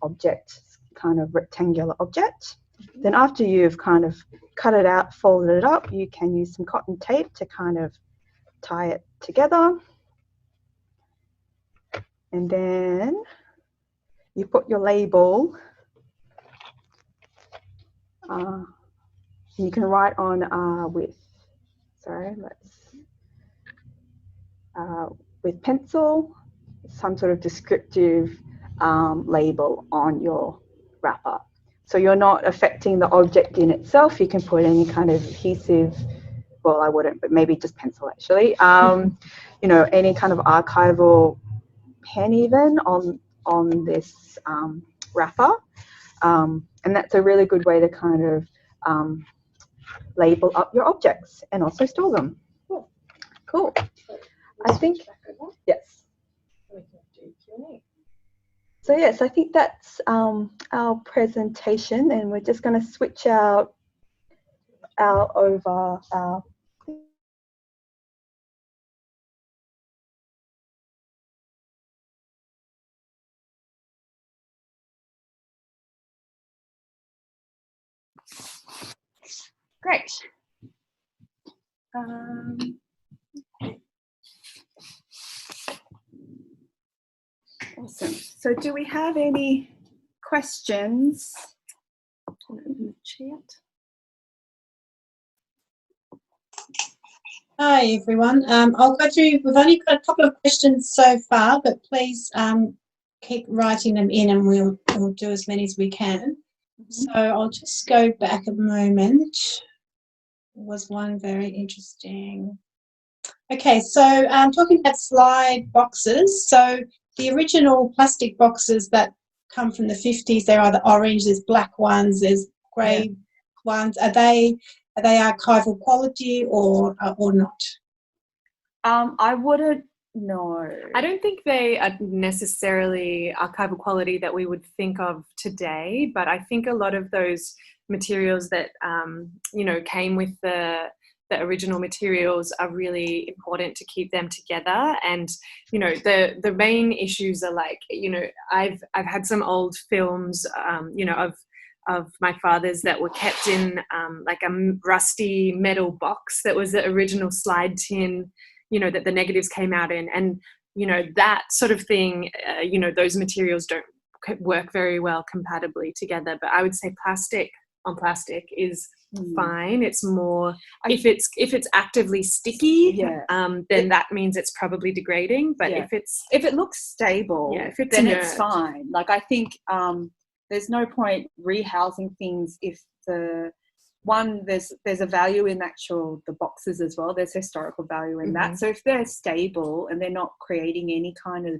object, kind of rectangular object. Then after you've kind of cut it out, folded it up, you can use some cotton tape to kind of tie it together. And then you put your label, you can write on with pencil, some sort of descriptive label on your wrapper. So you're not affecting the object in itself. You can put any kind of adhesive, well, I wouldn't, but maybe just pencil actually. You know, any kind of archival pen even on this wrapper. And that's a really good way to kind of label up your objects and also store them. Cool. I think, yes. So yes, I think that's our presentation, and we're just going to switch out over our Great. Awesome. So do we have any questions in the chat? Hi everyone. I'll go through, we've only got a couple of questions so far, but please keep writing them in and we'll do as many as we can. So I'll just go back a moment. There was one very interesting. Okay, so talking about slide boxes. So the original plastic boxes that come from the 50s, they're either orange, there's black ones, there's grey ones, are they archival quality or not? I wouldn't know. I don't think they are necessarily archival quality that we would think of today, but I think a lot of those materials that came with the original materials are really important to keep them together. And the main issues are like, I've had some old films of my father's that were kept in like a rusty metal box that was the original slide tin, that the negatives came out in. And that sort of thing, those materials don't work very well compatibly together. But I would say plastic on plastic is fine. It's more if it's actively sticky, then that means it's probably degrading. But if it looks stable, then it's fine. Like, I think there's no point rehousing things if there's a value in the boxes as well. There's historical value in that. So if they're stable and they're not creating any kind of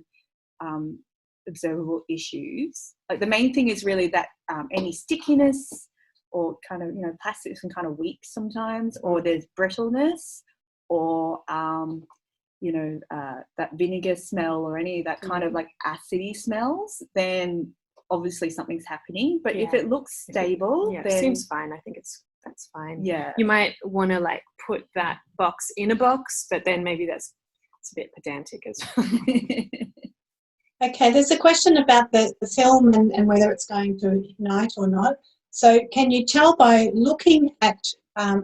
observable issues, like the main thing is really that any stickiness or kind of, plastics can kind of weak sometimes, or there's brittleness, or that vinegar smell or any of that kind of like acidy smells, then obviously something's happening. But if it looks stable, then it seems fine. I think that's fine. Yeah. You might want to like put that box in a box, but then maybe it's a bit pedantic as well. Okay, there's a question about the film and whether it's going to ignite or not. So can you tell by looking at a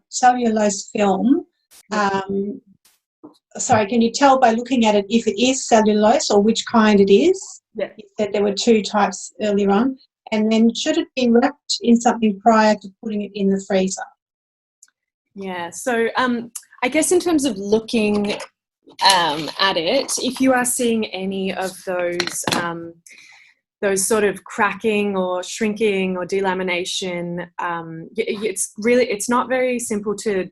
cellulose film, can you tell by looking at it if it is cellulose or which kind it is? Yeah. You said there were 2 types earlier on. And then should it be wrapped in something prior to putting it in the freezer? Yeah, so I guess in terms of looking at it, if you are seeing any of those sort of cracking or shrinking or delamination, it's not very simple to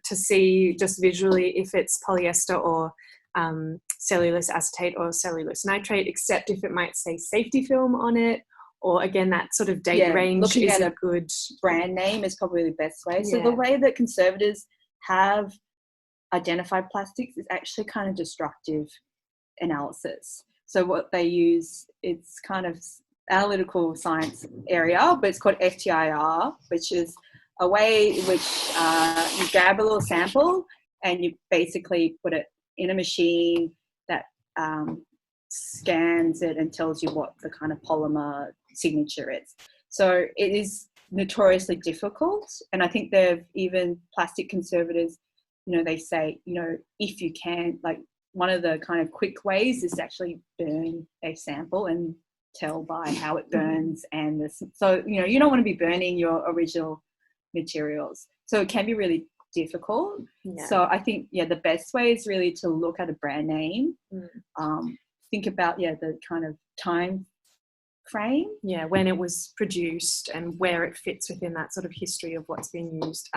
see just visually if it's polyester or cellulose acetate or cellulose nitrate, except if it might say safety film on it, or again that sort of date range. Looking is at a good brand name is probably the best way. So the way that conservators have identified plastics is actually kind of destructive analysis. So what they use, it's kind of analytical science area, but it's called FTIR, which is a way in which you grab a little sample and you basically put it in a machine that scans it and tells you what the kind of polymer signature is. So it is notoriously difficult, and I think even plastic conservators, they say, if you can, like, one of the kind of quick ways is to actually burn a sample and tell by how it burns. And so you don't want to be burning your original materials, so it can be really difficult. So I think the best way is really to look at a brand name, think about the kind of time frame, when it was produced and where it fits within that sort of history of what's been used.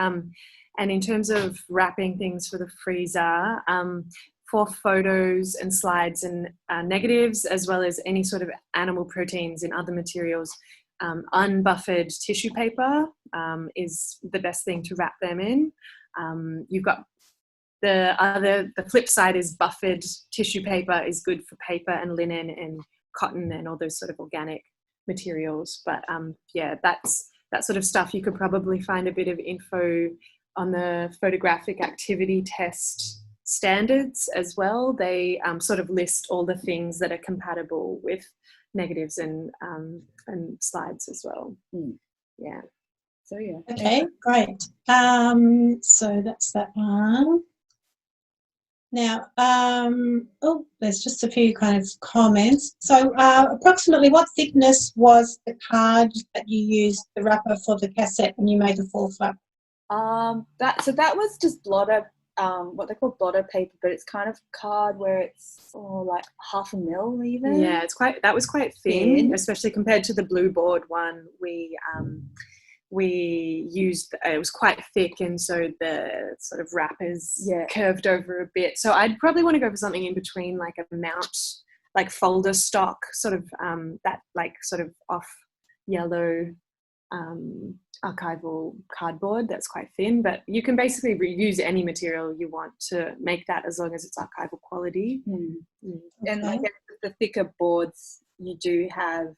And in terms of wrapping things for the freezer, for photos and slides and negatives, as well as any sort of animal proteins in other materials, unbuffered tissue paper is the best thing to wrap them in. You've got the flip side is buffered tissue paper is good for paper and linen and cotton and all those sort of organic materials. But that's that sort of stuff. You could probably find a bit of info on the photographic activity test standards as well. They sort of list all the things that are compatible with negatives and slides as well. Yeah. So Okay, great. So that's that one. Now, there's just a few kind of comments. So approximately what thickness was the card that you used, the wrapper for the cassette, when you made the full flap? That was just blotter, what they call blotter paper, but it's kind of card where it's like 0.5 mil even. Yeah, that was quite thin, especially compared to the blue board one we used. It was quite thick, and so the sort of wrappers curved over a bit. So I'd probably want to go for something in between, like a mount, like folder stock, sort of that like sort of off yellow archival cardboard that's quite thin, but you can basically reuse any material you want to make that, as long as it's archival quality. And I guess with the thicker boards, you do have,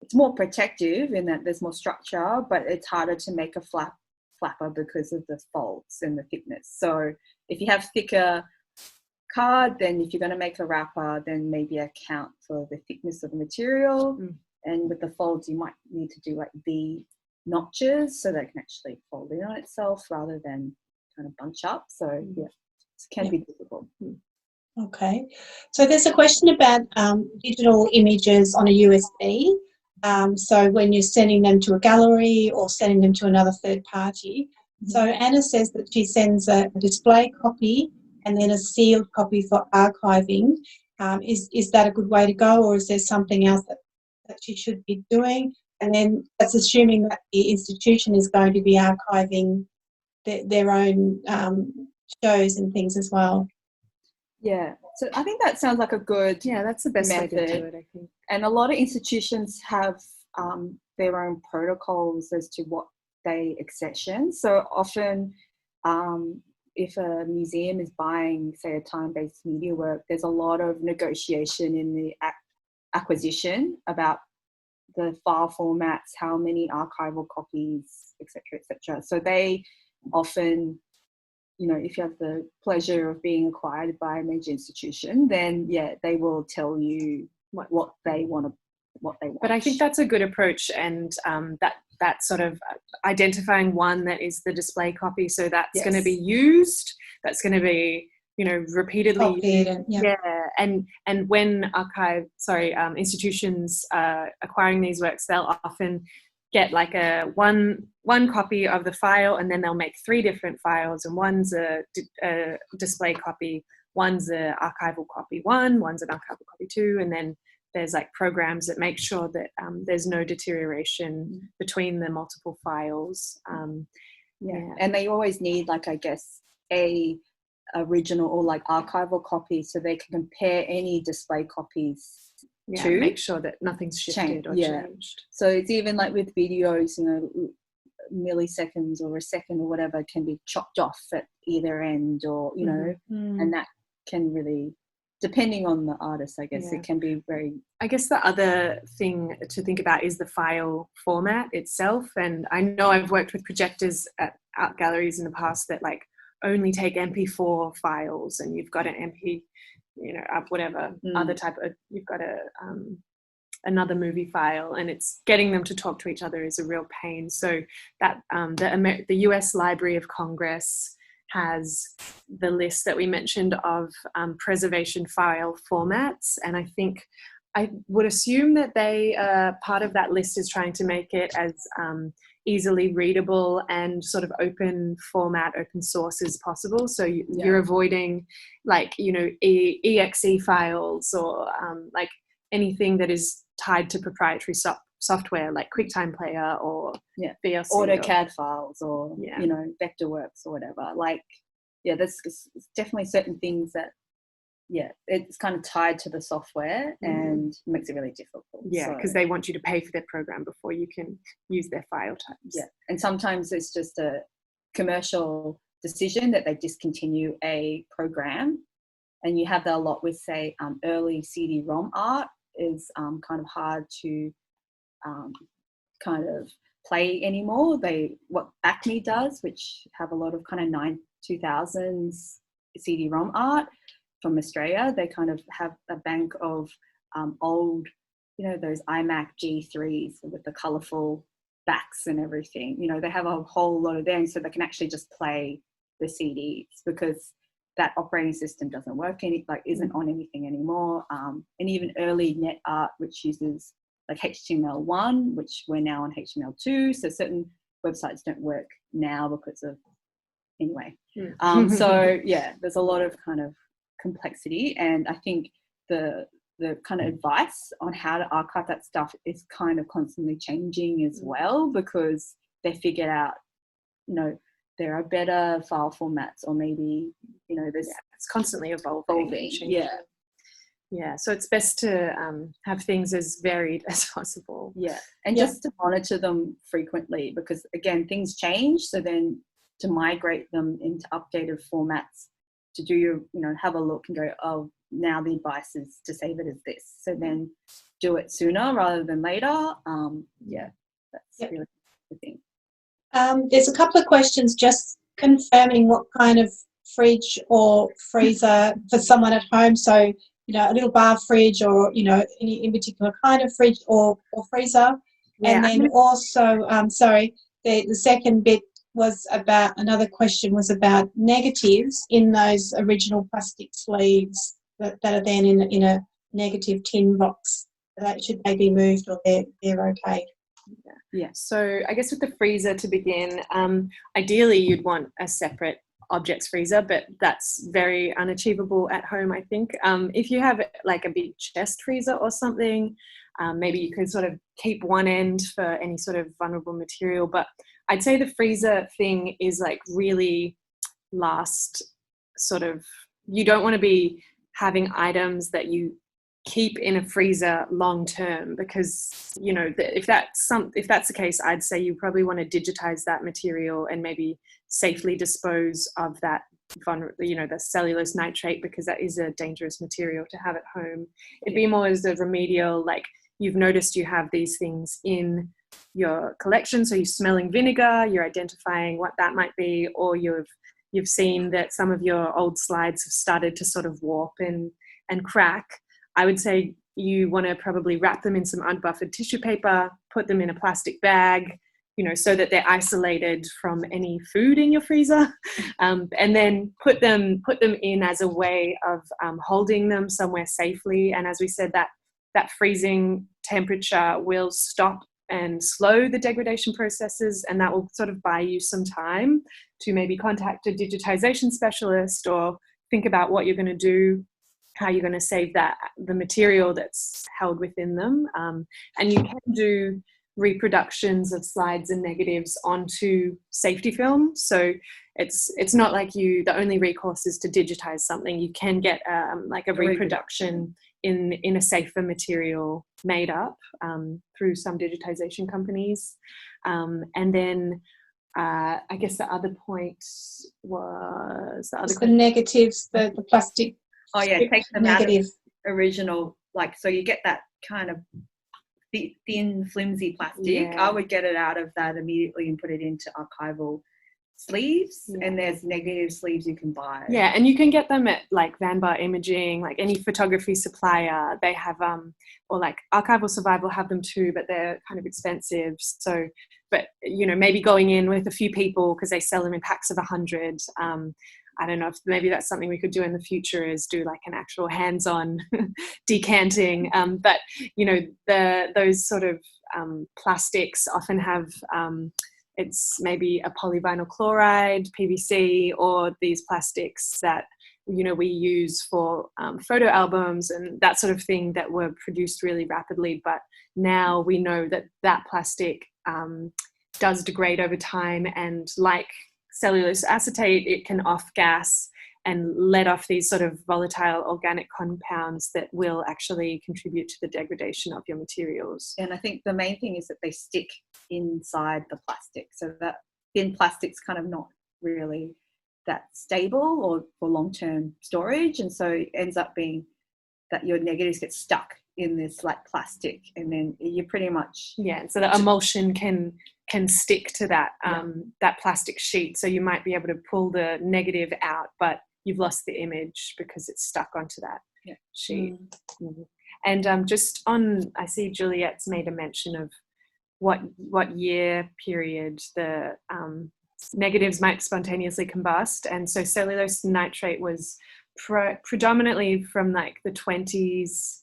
it's more protective in that there's more structure, but it's harder to make a flapper because of the folds and the thickness. So if you have thicker card, then if you're going to make a wrapper, then maybe account for the thickness of the material. And with the folds, you might need to do like V notches so that it can actually fold in on itself rather than kind of bunch up. So yeah, it can be difficult. Okay, so there's a question about digital images on a USB. So when you're sending them to a gallery or sending them to another third party. So Anna says that she sends a display copy and then a sealed copy for archiving. Is that a good way to go, or is there something else that she should be doing? And then that's assuming that the institution is going to be archiving their own shows and things as well. Yeah, so I think that sounds like a good that's the best way to do it, I think. And a lot of institutions have their own protocols as to what they accession. So often if a museum is buying, say, a time-based media work, there's a lot of negotiation in the acquisition about the file formats, how many archival copies, etc., etc. So they often, if you have the pleasure of being acquired by a major institution, then they will tell you what they want. But I think that's a good approach, and that sort of identifying one that is the display copy, so that's going to be used, that's going to be repeatedly and when institutions acquiring these works, they'll often get like a one copy of the file, and then they'll make 3 different files, and one's a display copy, one's a archival copy 1, one's an archival copy 2, and then there's like programs that make sure that there's no deterioration between the multiple files. And they always need, like, I guess, a original or like archival copy so they can compare any display copies to make sure that nothing's shifted or changed. So it's even like with videos, milliseconds or a second or whatever can be chopped off at either end, or and that can really, depending on the artist, I guess it can be very... I guess the other thing to think about is the file format itself. And I know I've worked with projectors at art galleries in the past that like only take MP4 files, and you've got an MP, whatever other type of, you've got another movie file, and it's getting them to talk to each other is a real pain. So that the US Library of Congress has the list that we mentioned of preservation file formats, and I would assume that they part of that list is trying to make it as easily readable and sort of open format, open source as possible. So you're avoiding like exe files or like anything that is tied to proprietary software like QuickTime Player or VLC AutoCAD files or Vectorworks or whatever. Like there's definitely certain things that it's kind of tied to the software and makes it really difficult. Because they want you to pay for their program before you can use their file types. And sometimes it's just a commercial decision that they discontinue a program, and you have that a lot with, say, early CD-ROM art is kind of hard to kind of play anymore. What ACME does, which have a lot of kind of 2000s CD-ROM art from Australia, they kind of have a bank of old, those iMac G3s with the colourful backs and everything. They have a whole lot of them, so they can actually just play the CDs because that operating system doesn't work isn't on anything anymore. And even early net art, which uses like HTML1, which we're now on HTML2, so certain websites don't work now because of so there's a lot of kind of complexity, and I think the kind of advice on how to archive that stuff is kind of constantly changing as well, because they figured out there are better file formats, or maybe there's it's constantly evolving. Yeah, so it's best to have things as varied as possible. Yeah, and just to monitor them frequently, because again, things change. So then to migrate them into updated formats, to do your, have a look and go, oh, now the advice is to save it as this. So then do it sooner rather than later. That's really the thing. There's a couple of questions just confirming what kind of fridge or freezer for someone at home. So, a little bar fridge or, any in particular kind of fridge or freezer. Yeah, and then also, the second bit was about, another question was about negatives in those original plastic sleeves that are then in a negative tin box. Should they be moved, or they're okay? Yeah, so I guess with the freezer to begin, ideally you'd want a separate objects freezer, but that's very unachievable at home, I think. If you have like a big chest freezer or something, maybe you could sort of keep one end for any sort of vulnerable material, but I'd say the freezer thing is like really last sort of, you don't want to be having items that you keep in a freezer long term, because if that's the case, I'd say you probably want to digitize that material and maybe safely dispose of that the cellulose nitrate, because that is a dangerous material to have at home. It'd be more as a remedial, like you've noticed you have these things in your collection, so you're smelling vinegar, you're identifying what that might be, or you've seen that some of your old slides have started to sort of warp and crack. I would say you want to probably wrap them in some unbuffered tissue paper, put them in a plastic bag, so that they're isolated from any food in your freezer, and then put them in as a way of holding them somewhere safely. And as we said, that freezing temperature will stop and slow the degradation processes, and that will sort of buy you some time to maybe contact a digitization specialist or think about what you're going to do, how you're going to save the material that's held within them. And you can do reproductions of slides and negatives onto safety film. So it's not like the only recourse is to digitize something. You can get like a reproduction in a safer material made up through some digitization companies. And then I guess the other point was the negatives, the plastic. Oh yeah, take them negative. Out of original, so you get that kind of thin, flimsy plastic. Yeah. I would get it out of that immediately and put it into archival sleeves, and there's negative sleeves you can buy. Yeah, and you can get them at like Vanbar Imaging, like any photography supplier. They have or like Archival Survival have them too, but they're kind of expensive. So, but maybe going in with a few people, because they sell them in packs of 100. I don't know if maybe that's something we could do in the future, is do like an actual hands-on decanting. But those sort of plastics often have it's maybe a polyvinyl chloride, PVC, or these plastics that we use for photo albums and that sort of thing, that were produced really rapidly. But now we know that plastic does degrade over time, and like cellulose acetate, it can off gas and let off these sort of volatile organic compounds that will actually contribute to the degradation of your materials. And I think the main thing is that they stick inside the plastic, so that thin plastic's kind of not really that stable or for long-term storage, and so it ends up being that your negatives get stuck in this like plastic, and then you pretty much so the emulsion can stick to that that plastic sheet, so you might be able to pull the negative out, but you've lost the image because it's stuck onto that sheet. Mm-hmm. And just on, I see Juliet's made a mention of what year period the negatives might spontaneously combust, and so cellulose nitrate was predominantly from like the 20s,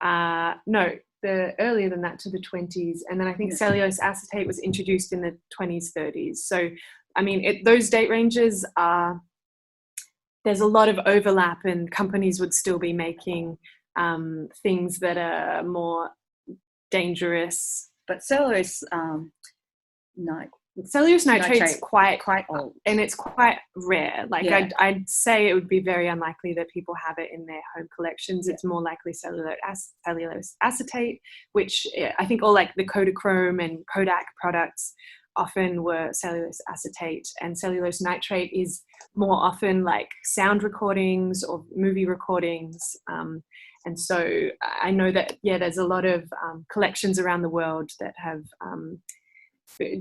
earlier than that, to the 20s, and then I think cellulose acetate was introduced in the 20s, 30s. So I mean, those date ranges are, there's a lot of overlap, and companies would still be making things that are more dangerous. But cellulose Cellulose nitrate's Nitrate. quite old. and it's quite rare. Like Yeah. I'd say it would be very unlikely that people have it in their home collections. It's more likely cellulose acetate, which I think all like the Kodachrome and Kodak products often were cellulose acetate, and cellulose nitrate is more often like sound recordings or movie recordings. And so I know that, there's a lot of collections around the world that have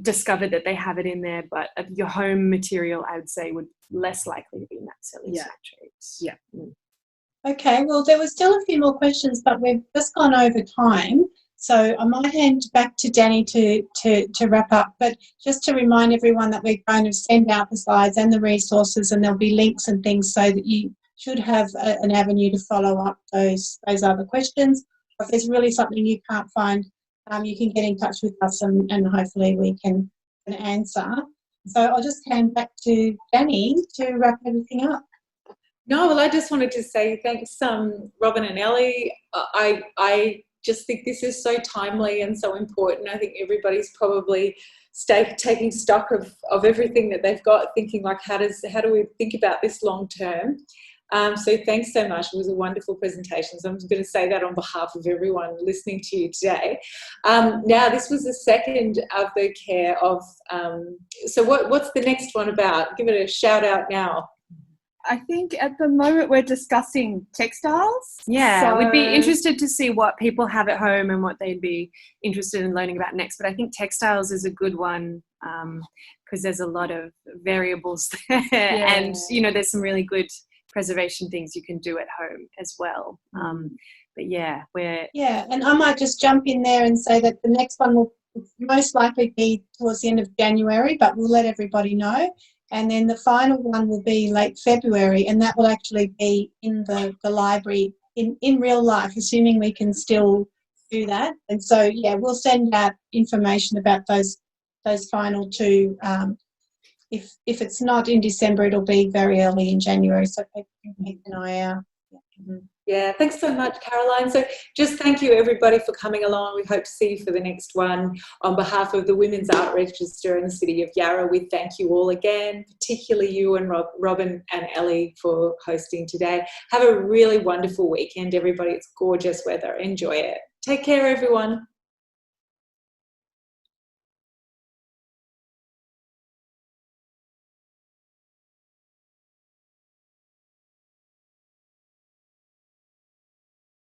discovered that they have it in there, but your home material, I would say, would less likely to be in that cellulose nitrate. Yeah. Okay, well, there were still a few more questions, but we've just gone over time. So I might hand back to Danny to wrap up. But just to remind everyone that we're going to send out the slides and the resources, and there'll be links and things so that you should have an avenue to follow up those other questions. If there's really something you can't find, you can get in touch with us and hopefully we can answer. So I'll just hand back to Danny to wrap everything up. No, well, I just wanted to say thanks, Robyn and Ellie. I just think this is so timely and so important. I think everybody's probably taking stock of everything that they've got, thinking like, how do we think about this long term? So thanks so much. It was a wonderful presentation. So I'm going to say that on behalf of everyone listening to you today. Now, this was the second of the care of, so what's the next one about? Give it a shout out now. I think at the moment we're discussing textiles. Yeah, so we'd be interested to see what people have at home and what they'd be interested in learning about next. But I think textiles is a good one because there's a lot of variables there. Yeah. And, there's some really good preservation things you can do at home as well. But and I might just jump in there and say that the next one will most likely be towards the end of January, but we'll let everybody know. And then the final one will be late February, and that will actually be in the library in real life, assuming we can still do that. And so, we'll send out information about those final two. If it's not in December, it'll be very early in January, so people can keep an eye out. Yeah, thanks so much, Caroline. So just thank you, everybody, for coming along. We hope to see you for the next one. On behalf of the Women's Art Register in the City of Yarra, we thank you all again, particularly you and Robyn and Ellie for hosting today. Have a really wonderful weekend, everybody. It's gorgeous weather. Enjoy it. Take care, everyone.